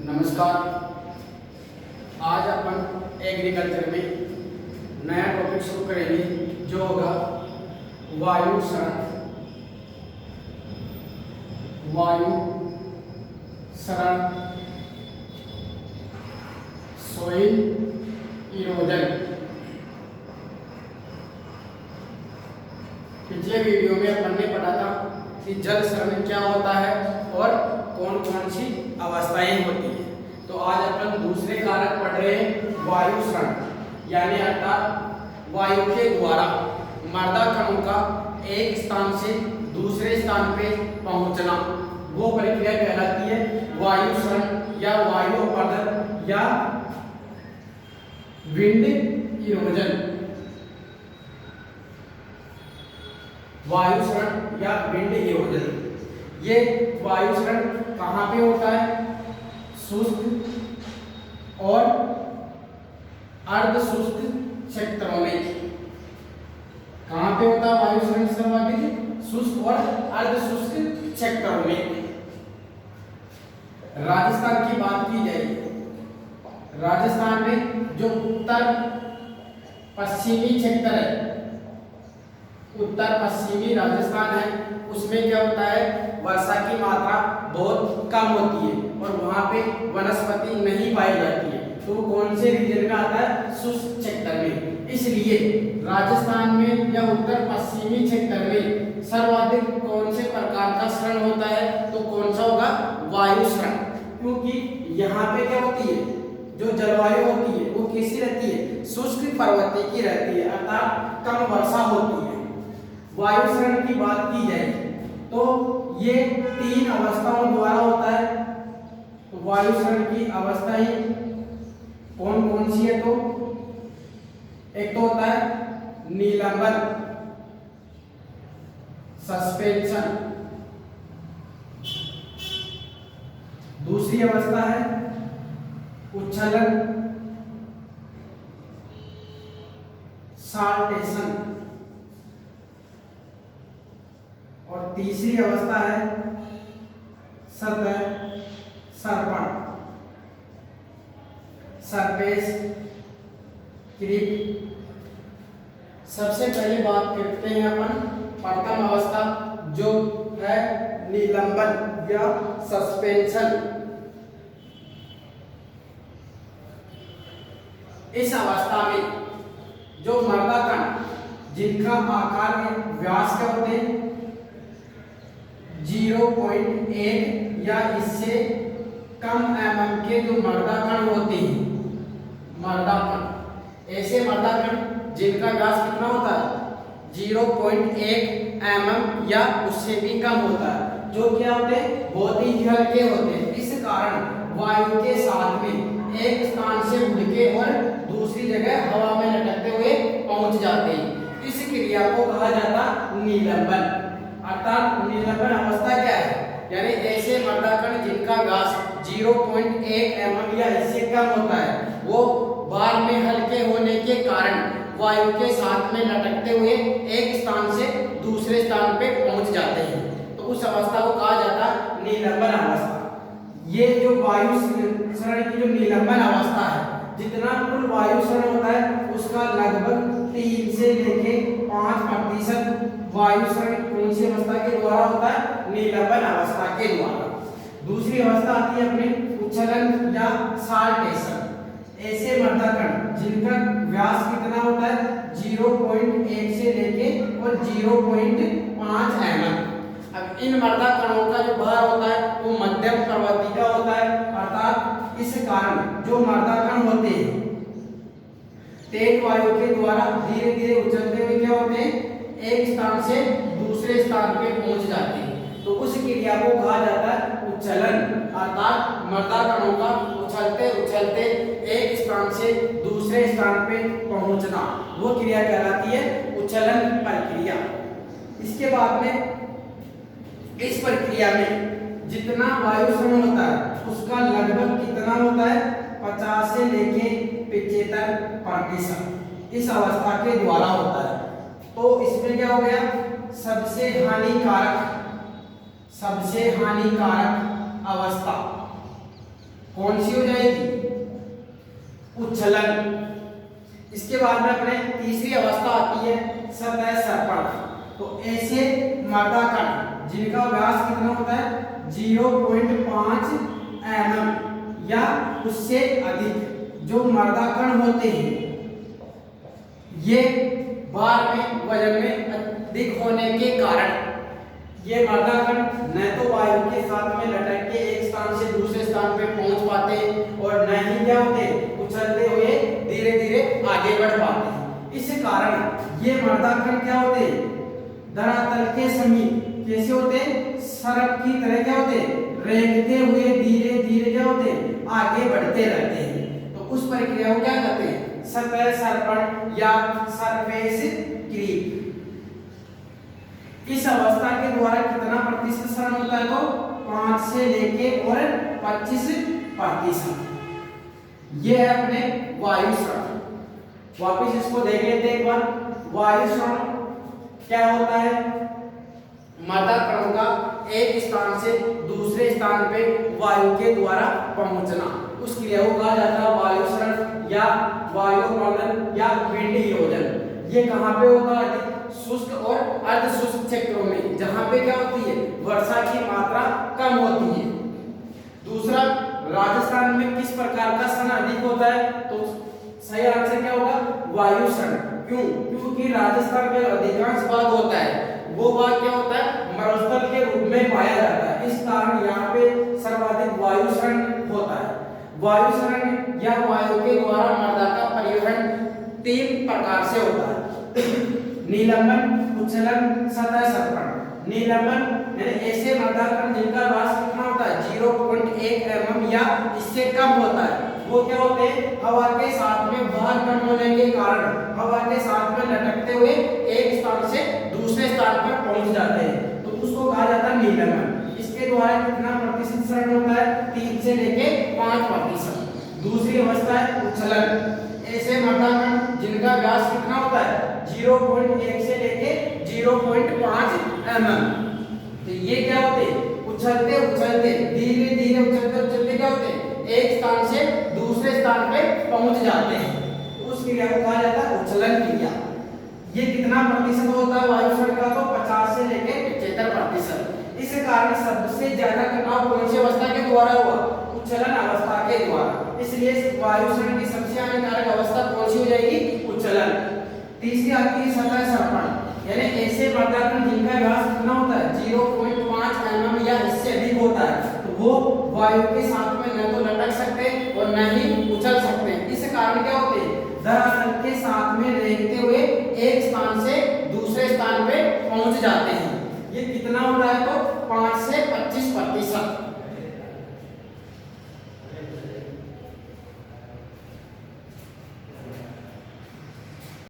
नमस्कार। आज अपन एग्रीकल्चर में नया टॉपिक शुरू करेंगे जो होगा वायु क्षरण। Soil erosion. पिछले वीडियो में अपन ने पढ़ा था कि जल क्षरण क्या होता है और कौन कौन सी अवस्थाएं होती हैं। तो आज अपन दूसरे कारक पढ़ रहे हैं वायु क्षरण, यानी अर्थात वायु के द्वारा मर्दा कणों का एक स्थान से दूसरे स्थान पे पहुंचना, वो प्रक्रिया कहलाती है वायु क्षरण या वायु अपवर्तन या विंड इरोजन। वायु क्षरण या विंड इरोजन, ये वायु क्षरण कहाँ पे होता है? शुष्क और अर्ध शुष्क क्षेत्रों में। कहाँ पे होता है वायु क्षरण सर्वाधिक? शुष्क और अर्ध शुष्क क्षेत्रों में। राजस्थान की बात की जाए, राजस्थान में जो उत्तर पश्चिमी क्षेत्र है, उत्तर पश्चिमी राजस्थान है, उसमें क्या होता है? वर्षा की मात्रा बहुत कम होती है और वहां पे वनस्पति नहीं पाई जाती है। तो कौन से रीजन में आता है? शुष्क क्षेत्र में। इसलिए राजस्थान में या उत्तर पश्चिमी क्षेत्र में सर्वाधिक कौन से प्रकार का क्षरण होता है? तो कौन सा होगा? वायु क्षरण। क्योंकि यहाँ पे क्या होती है, जो जलवायु होती है वो कैसी रहती है? शुष्क पर्वतीय की रहती है, अर्थात कम वर्षा होती है। वायु क्षरण की बात की जाए तो ये तीन अवस्थाओं द्वारा होता है। तो वायु क्षरण की अवस्थाएं कौन कौन सी है? तो एक तो होता है निलंबन, सस्पेंशन। दूसरी अवस्था है उच्छलन, साल्टेशन। और तीसरी अवस्था है सतह सर्पण, सरफेस क्रीप। सबसे पहले बात करते हैं अपन प्रथम अवस्था जो है निलंबन या सस्पेंशन। इस अवस्था में जो मर्दा कण जिनका आकार में व्यास क्या होते हैं? 0.1 या इससे कम mm के जो मर्दा कण होते हैं, मर्दा कण, ऐसे मर्दा कण जिनका व्यास कितना होता है? 0.1 mm या उससे भी कम होता है, जो क्या होते हैं? बहुत ही हल्के होते हैं। इस कारण वायु के साथ में एक स्थान से उड़ के और दूसरी जगह हवा में लटकते हुए पहुंच जाते हैं। इस क्रिया को कहा जाता निलंबन। अर्थात निलंबन अवस्था क्या है? यानी ऐसे मर्दा कण जिनका व्यास 0.1 mm या इससे कम होता है, वो बार में हल्के होने के कारण वायु के साथ में लटकते हुए एक स्थान से दूसरे स्थान पे पहुंच जाते हैं। तो उस अवस्था को कहा जाता है निलंबन अवस्था। ये जो वायु क्षरण की जो निलंबन अवस्था है, जितना कुल वायु क्षरण होता है उसका लगभग 3 से लेके 5% वायु क्षरण कौन सी अवस्था के द्वारा होता है? निलंबन अवस्था के द्वारा। दूसरी अवस्था आती है अपनी उच्छलन या साल्टेशन। ऐसे मर्दा कण जिनका व्यास कितना होता है? 0.1 से लेके और 0.5 mm। अब इन मर्दा कणों का जो भार होता है वो मध्यम प्रवृत्ति का होता है, अर्थात इस कारण जो मर्दा कण होते हैं तेज वायु के द्वारा धीरे धीरे उछलते हुए क्या होते हैं? एक स्थान से दूसरे स्थान पे पहुंच जाते हैं। तो उस क्रिया को कहा जाता है उच्छलन, अर्थात मर्दा कणों का उछलते उछलते एक स्थान से दूसरे स्थान पे पहुंचना, वो क्रिया कहलाती है उच्छलन प्रक्रिया। इसके बाद में इस प्रक्रिया में जितना वायु क्षरण होता है उसका लगभग कितना होता है? 50 से लेके 75% इस अवस्था के द्वारा होता है। तो इसमें क्या हो गया? सबसे हानिकारक अवस्था कौन सी हो जाएगी? उच्छलन। इसके बाद में अपने तीसरी अवस्था आती है सतह सर्पण। तो ऐसे मर्दाकण जिनका व्यास कितना होता है 0.5 mm या उससे अधिक जो मर्दाकण होते हैं, ये भार में वजन में अधिक होने के कारण ये मर्दाकण न तो वायु के साथ में लटक के एक स्थान से दूसरे स्थान पे पहुंच पाते और न ही क्या होते उछलते हुए धीरे धीरे आगे बढ़ पाते। इस कारण ये मर्दाकण क्या होते धरातल के समीप कैसे होते सरक की तरह क्या होते रेंगते हुए धीरे धीरे क्या होते आगे बढ़ते रहते हैं। तो उस प्रक्रिया को क्या कहते हैं? सतह सर्पण या सरफेस क्रीप। इस अवस्था के द्वारा कितना प्रतिशत सरण होता है? तो 5 से लेके और 25%। ये है अपने वायु सरण। वापिस इसको देख लेते हैं एक बार। वायु सरण क्या होता है? मर्दाकणों का एक स्थान से दूसरे स्थान पे वायु के द्वारा पहुंचना, उस क्रिया को कहा जाता है वायु सरण या वायुमंडल या विंड इरोजन। ये कहाँ पे होता है? शुष्क और अर्ध शुष्क क्षेत्रों में, जहां पे क्या होती है वर्षा की मात्रा कम होती है। दूसरा, राजस्थान में किस प्रकार का सरण अधिक होता है? तो सही आंसर क्या होगा? वायु सरण। क्यों? क्योंकि राजस्थान में अधिकांश भाग होता है वो भाग क्या होता है मरुस्थल के रूप में पाया जाता है। इस कारण यहाँ पे सर्वाधिक वायु सरण होता है। वायु सरण या वायु के द्वारा मर्दा का परिवहन 3 प्रकार से होता है निलंबन, उच्छलन, सतह सर्पण। निलंबन यानी ऐसे मर्दाकण जिनका व्यास कितना होता है 0.1 mm या इससे कम होता है, वो क्या होते हैं हवा के साथ में भार कम होने के कारण हवा के साथ में लटकते हुए एक स्थान से दूसरे स्थान पर पहुंच जाते हैं, तो उसको कहा जाता है निलंबन। इसके द्वारा कितना प्रतिशत सरण होता है? 3 से लेके 5%। दूसरी अवस्था है उच्छलन। ऐसे मर्दाकण जिनका व्यास कितना होता है 0.1 से लेके 0.5 mm, तो ये क्या होते उछलते उछलते धीरे धीरे उछलते उछलते क्या होते एक स्थान से दूसरे स्थान पे पहुंच जाते हैं, तो उस क्रिया को कहा जाता है उच्छलन क्रिया। ये कितना प्रतिशत होता है वायु सरण का? तो 50 से लेके 75%। इस कारण सबसे ज्यादा कटाव कौन सी अवस्था के द्वारा हुआ? उच्छलन अवस्था के द्वारा। इसलिए वायु सरण की सबसे हानिकारक अवस्था कौन सी हो जाएगी? उच्छलन। तीसरी आती है सतह सर्पण, यानी ऐसे मर्दाकण जिनका व्यास कितना होता है 0.5 mm या इससे अधिक होता है, तो वो वायु के साथ में न तो लटक सकते और न ही उछल सकते। इस कारण क्या होते हैं धरातल के साथ में रेंगते हुए एक स्थान से दूसरे स्थान पे पहुंच जाते हैं। ये कितना होता है? तो 5 से 25%।